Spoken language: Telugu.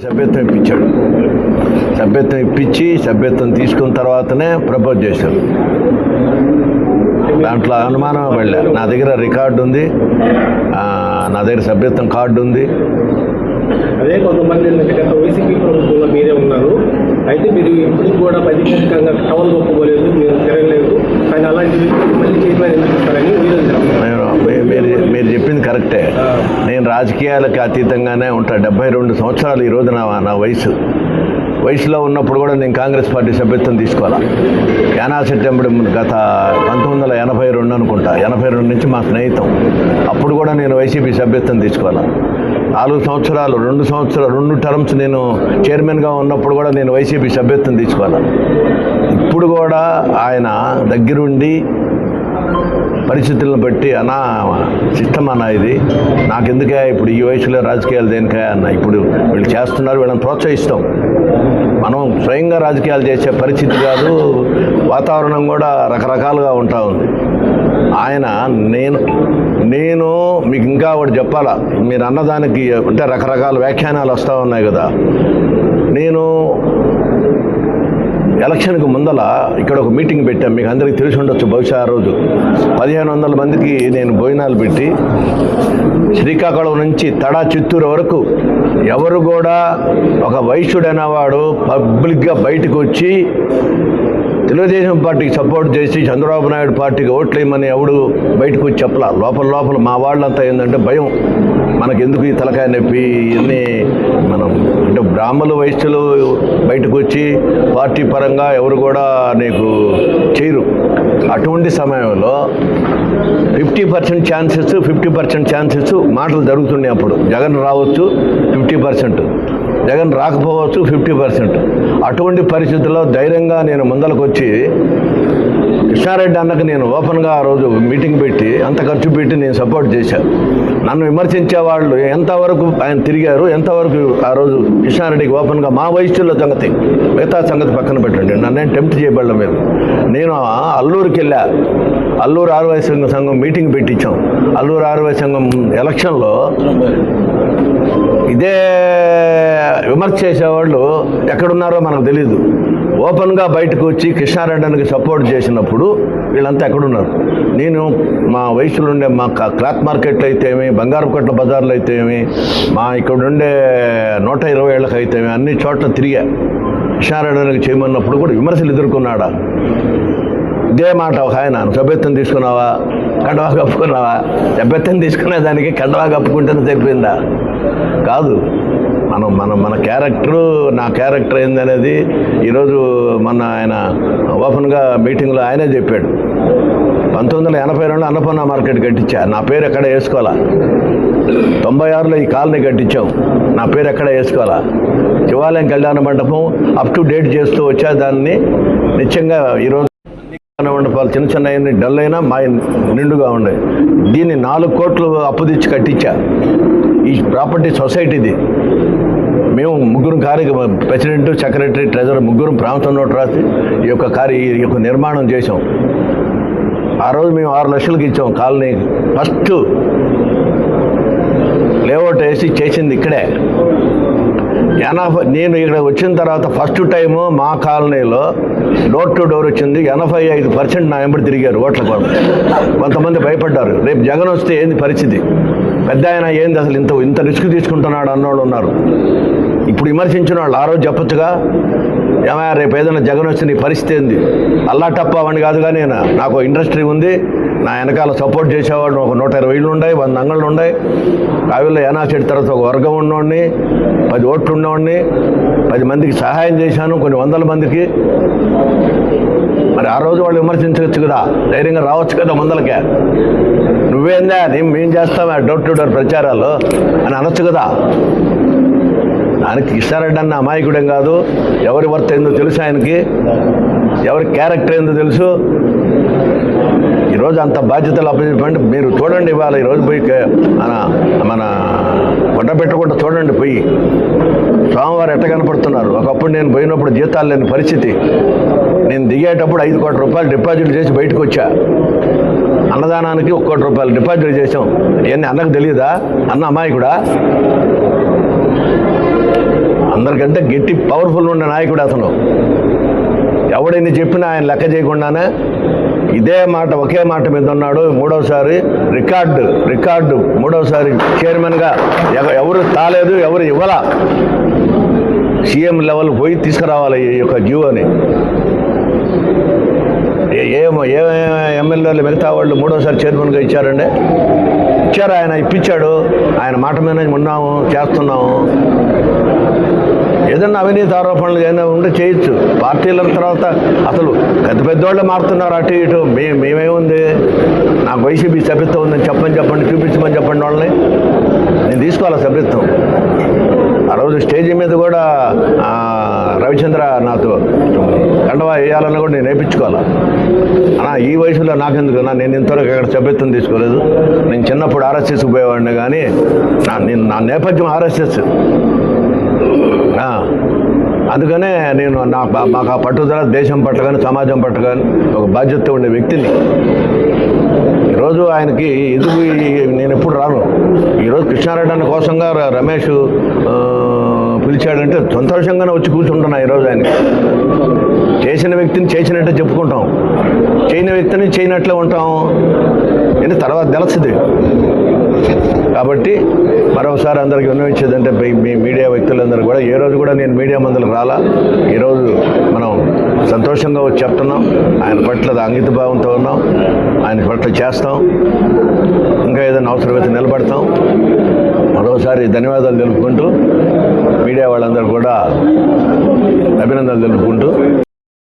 సభ్యత్వం ఇప్పించాడు. సభ్యత్వం తీసుకున్న తర్వాతనే ప్రపోజ్ చేశారు. దాంట్లో అనుమానం వెళ్ళా. నా దగ్గర రికార్డు ఉంది, నా దగ్గర సభ్యత్వం కార్డు ఉంది. అదే కొంతమంది గత వైసీపీ ప్రభుత్వంలో మీరే ఉన్నారు, అయితే మీరు ఇప్పుడు కూడా అధికారికంగా టవల్ ఒప్పుకోలేదు, మీరు తిరగలేదు, కానీ అలాంటివి మళ్ళీ చైర్మన్ ఎందుకు ఇస్తారని మీరు చెప్పింది కరెక్టే. నేను రాజకీయాలకు అతీతంగానే ఉంటా. 72 సంవత్సరాలు ఈరోజు నా వయసులో ఉన్నప్పుడు కూడా నేను కాంగ్రెస్ పార్టీ సభ్యత్వం తీసుకోవాలా. యానాల్ సెప్టెంబర్ గత 1982 అనుకుంటా, 82 నుంచి మా స్నేహితం. అప్పుడు కూడా నేను వైసీపీ సభ్యత్వం తీసుకోవాలా. 4 సంవత్సరాలు 2 టర్మ్స్ నేను చైర్మన్గా ఉన్నప్పుడు కూడా నేను వైసీపీ సభ్యత్వం తీసుకోవాలా. ఇప్పుడు కూడా ఆయన దగ్గరుండి పరిస్థితులను బట్టి అన్నా సిస్టమ్ అన్న ఇది నాకెందుకే ఇప్పుడు ఈ వయసులో రాజకీయాలు దేనికే అన్న, ఇప్పుడు వీళ్ళు చేస్తున్నారు, వీళ్ళని ప్రోత్సహిస్తాం. మనం స్వయంగా రాజకీయాలు చేసే పరిస్థితి కాదు, వాతావరణం కూడా రకరకాలుగా ఉంటా ఉంది. ఆయన నేను మీకు ఇంకా ఒకటి చెప్పాలా, మీరు అన్నదానికి అంటే రకరకాల వ్యాఖ్యానాలు వస్తూ ఉన్నాయి కదా. నేను ఎలక్షన్కి ముందల ఇక్కడ ఒక మీటింగ్ పెట్టాను, మీకు అందరికీ తెలిసి ఉండొచ్చు. బహుశా ఆ రోజు 1500 మందికి నేను భోజనాలు పెట్టి శ్రీకాకుళం నుంచి తడా చిత్తూరు వరకు ఎవరు కూడా ఒక వైశ్యుడైన వాడు పబ్లిక్గా బయటకు వచ్చి తెలుగుదేశం పార్టీకి సపోర్ట్ చేసి చంద్రబాబు నాయుడు పార్టీకి ఓట్లు వేయమని ఎవడు బయటకు వచ్చి చెప్పలా. లోపల మా వాళ్ళంతా ఏంటంటే భయం, మనకెందుకు ఈ తలకాయ నొప్పి ఇవన్నీ. మనం అంటే బ్రాహ్మణులు వైశ్యులు బయటకు వచ్చి పార్టీ పరంగా ఎవరు కూడా నీకు చేయరు. అటువంటి సమయంలో 50% ఛాన్సెస్ మాటలు జరుగుతున్నాయి. అప్పుడు జగన్ రావచ్చు 50%, జగన్ రాకపోవచ్చు 50%. అటువంటి పరిస్థితుల్లో ధైర్యంగా నేను ముందలకు వచ్చి కృష్ణారెడ్డి అన్నకు నేను ఓపెన్గా ఆ రోజు మీటింగ్ పెట్టి అంత ఖర్చు పెట్టి నేను సపోర్ట్ చేశాను. నన్ను విమర్శించే వాళ్ళు ఎంతవరకు ఆయన తిరిగారు, ఎంతవరకు ఆ రోజు కృష్ణారెడ్డికి ఓపెన్గా మా వయసులో సంగతి, మిగతా సంగతి పక్కన పెట్టండి, నన్నేం టెంప్ట్ చేయబడడం లేదు. నేను అల్లూరుకి వెళ్ళా, అల్లూరు ఆదివాసీ సంఘం మీటింగ్ పెట్టించాం. అల్లూరు ఆదివాసీ సంఘం ఎలక్షన్లో ఇదే విమర్శ చేసేవాళ్ళు ఎక్కడున్నారో మనకు తెలీదు. ఓపెన్గా బయటకు వచ్చి కృష్ణారెడ్డికి సపోర్ట్ చేసినప్పుడు వీళ్ళంతా ఎక్కడున్నారు? నేను మా వయసులో ఉండే మా క్లాత్ మార్కెట్లు అయితే ఏమి, బంగారం కొట్ల బజార్లు అయితే ఏమి, మా ఇక్కడ ఉండే 120 ఏళ్ళకి అయితే ఏమి, అన్ని చోట్ల తిరిగా. కృష్ణారెడ్డికి చేయమన్నప్పుడు కూడా విమర్శలు ఎదుర్కొన్నాడా. ఇదే మాట ఒక ఆయన, సభ్యత్వం తీసుకున్నావా, కండవా కప్పుకున్నావా? సభ్యత్వం తీసుకునేదానికి కండవా కప్పుకుంటేనే సరిపోయిందా? కాదు. మన క్యారెక్టరు, నా క్యారెక్టర్ ఏందనేది ఈరోజు ఆయన ఓపెన్గా మీటింగ్లో ఆయనే చెప్పాడు. 1982 అన్నపూర్ణ మార్కెట్ కట్టించా, నా పేరు ఎక్కడ వేసుకోవాలా. 96లో ఈ కాలనీ కట్టించాం, నా పేరు ఎక్కడ వేసుకోవాలా. శివాలయం కళ్యాణ మండపం అప్ టు డేట్ చేస్తూ వచ్చా. దాన్ని నిత్యంగా ఈరోజు మండపాలు చిన్న అయ్యి డల్ అయినా మా నిండుగా ఉండే. దీన్ని 4 కోట్లు అప్పు తెచ్చి కట్టించా. ఈ ప్రాపర్టీ సొసైటీది. మేము 3 ప్రెసిడెంట్, సెక్రటరీ, ట్రెజరర్ 3 ప్రాంతం నోటు రాసి ఈ యొక్క నిర్మాణం చేసాం. ఆ రోజు మేము 6 లక్షలకు ఇచ్చాం కాలనీ. ఫస్ట్ లేఅవుట్ వేసి చేసింది ఇక్కడే. నేను ఇక్కడ వచ్చిన తర్వాత ఫస్ట్ టైము మా కాలనీలో డోర్ టు డోర్ వచ్చింది. 85% నా వెంబడి తిరిగారు ఓట్ల కోసం. కొంతమంది భయపడ్డారు, రేపు జగన్ వస్తే ఏంది పరిస్థితి, పెద్ద ఆయన ఏంది అసలు ఇంత రిస్క్ తీసుకుంటున్నాడు అన్నోళ్ళు ఉన్నారు. ఇప్పుడు విమర్శించిన వాళ్ళు ఆ రోజు చెప్పొచ్చుగా, ఏమయ్యా రేపు ఏదైనా జగన్ వస్తే నీ పరిస్థితి ఏంది. అల్లా టప్ప అవన్నీ కాదుగా. నాకు ఇండస్ట్రీ ఉంది, నా వెనకాల సపోర్ట్ చేసేవాడు ఒక 120 ఇళ్ళు ఉన్నాయి, 100 అంగళ్ళు ఉన్నాయి. కావిలో ఏనాచెట్టు తర్వాత ఒక వర్గం ఉన్నవాడిని, 10 ఓట్లు ఉన్నవాడిని, 10 మందికి సహాయం చేశాను, కొన్ని 100 మందికి. మరి ఆ రోజు వాళ్ళు విమర్శించవచ్చు కదా, ధైర్యంగా రావచ్చు కదా ముందలకే. నువ్వేందా మేము చేస్తామా డోర్ టు డోర్ ప్రచారాలు అని అనొచ్చు కదా. దానికి కృష్ణారెడ్డి అన్న అమాయకుడేం కాదు. ఎవరి వర్త్ ఏందో తెలుసు ఆయనకి, ఎవరి క్యారెక్టర్ ఏందో తెలుసు. ఈరోజు అంత బాధ్యతలు అప్పచెప్పండి. మీరు చూడండి, ఇవాళ ఈరోజు పోయి మన వంట పెట్టకుండా చూడండి పోయి స్వామివారు ఎట్ట కనపడుతున్నారు. ఒకప్పుడు నేను పోయినప్పుడు జీతాలు లేని పరిస్థితి. నేను దిగేటప్పుడు 5 కోట్ల రూపాయలు డిపాజిట్ చేసి బయటకు వచ్చా. అన్నదానానికి 1 కోటి రూపాయలు డిపాజిట్ చేసాం. ఇవన్నీ అన్నకు తెలియదా? అన్న అమాయకుడా? అందరికంటే గట్టి పవర్ఫుల్ ఉండే నాయకుడు అతను. ఎవడైనా చెప్పినా ఆయన లెక్క చేయకుండానే ఇదే మాట ఒకే మాట మీద ఉన్నాడు. మూడవసారి రికార్డు మూడవసారి చైర్మన్గా ఎవరు తాలేదు, ఎవరు ఇవ్వాల. సీఎం లెవెల్ పోయి తీసుకురావాలి ఈ యొక్క జియోని. ఏ ఎమ్మెల్యేలు మిగతా వాళ్ళు మూడోసారి చైర్మన్గా ఇచ్చారండి? ఇచ్చారు. ఆయన ఇప్పించాడు. ఆయన మాట మీద ఉన్నాము, చేస్తున్నాము. ఏదన్నా అవినీతి ఆరోపణలు ఏదైనా ఉంటే చేయొచ్చు. పార్టీల తర్వాత అసలు పెద్ద పెద్దవాళ్ళే మారుతున్నారు అటు ఇటు. మేమేముంది, నాకు వైసీపీ సభ్యత్వం ఉందని చెప్పండి, చూపించమని చెప్పండి వాళ్ళని. నేను తీసుకోవాలి సభ్యత్వం. ఆ రోజు స్టేజీ మీద కూడా రవిచంద్ర నాతో కండవా వేయాలని కూడా నేను నేర్పించుకోవాలి. అన్నా ఈ వయసులో నాకెందుకు, నేను ఇంతవరకు అక్కడ సభ్యత్వం తీసుకోలేదు. నేను చిన్నప్పుడు ఆర్ఎస్ఎస్కి పోయేవాడిని, కానీ నా నేపథ్యం ఆర్ఎస్ఎస్. అందుకనే నేను మాకు ఆ పట్టుదల దేశం పట్ల కానీ సమాజం పట్ల కానీ ఒక బాధ్యత ఉండే వ్యక్తిని. ఈరోజు ఆయనకి ఎందుకు నేను ఎప్పుడు రాను. ఈరోజు కృష్ణారెడ్డి అన్న కోసంగా రమేష్ పిలిచాడంటే సంతోషంగానే వచ్చి కూర్చుంటున్నా. ఈరోజు ఆయన చేసిన వ్యక్తిని చేసినట్టే చెప్పుకుంటాం, చేయని వ్యక్తిని చేయనట్లే ఉంటాం. అంటే తర్వాత తెలుస్తుంది. కాబట్టి మరొకసారి అందరికీ విన్నవించేదంటే మీ మీడియా వ్యక్తులందరూ కూడా ఏ రోజు కూడా నేను మీడియా మందులకు రాలా. ఈరోజు మనం సంతోషంగా వచ్చి చెప్తున్నాం. ఆయన పట్ల అంకిత భావంతో ఉన్నాం. ఆయన పట్ల చేస్తాం. ఇంకా ఏదైనా అవసరమైతే నిలబడతాం. మరొకసారి ధన్యవాదాలు తెలుపుకుంటూ మీడియా వాళ్ళందరూ కూడా అభినందనలు తెలుపుకుంటూ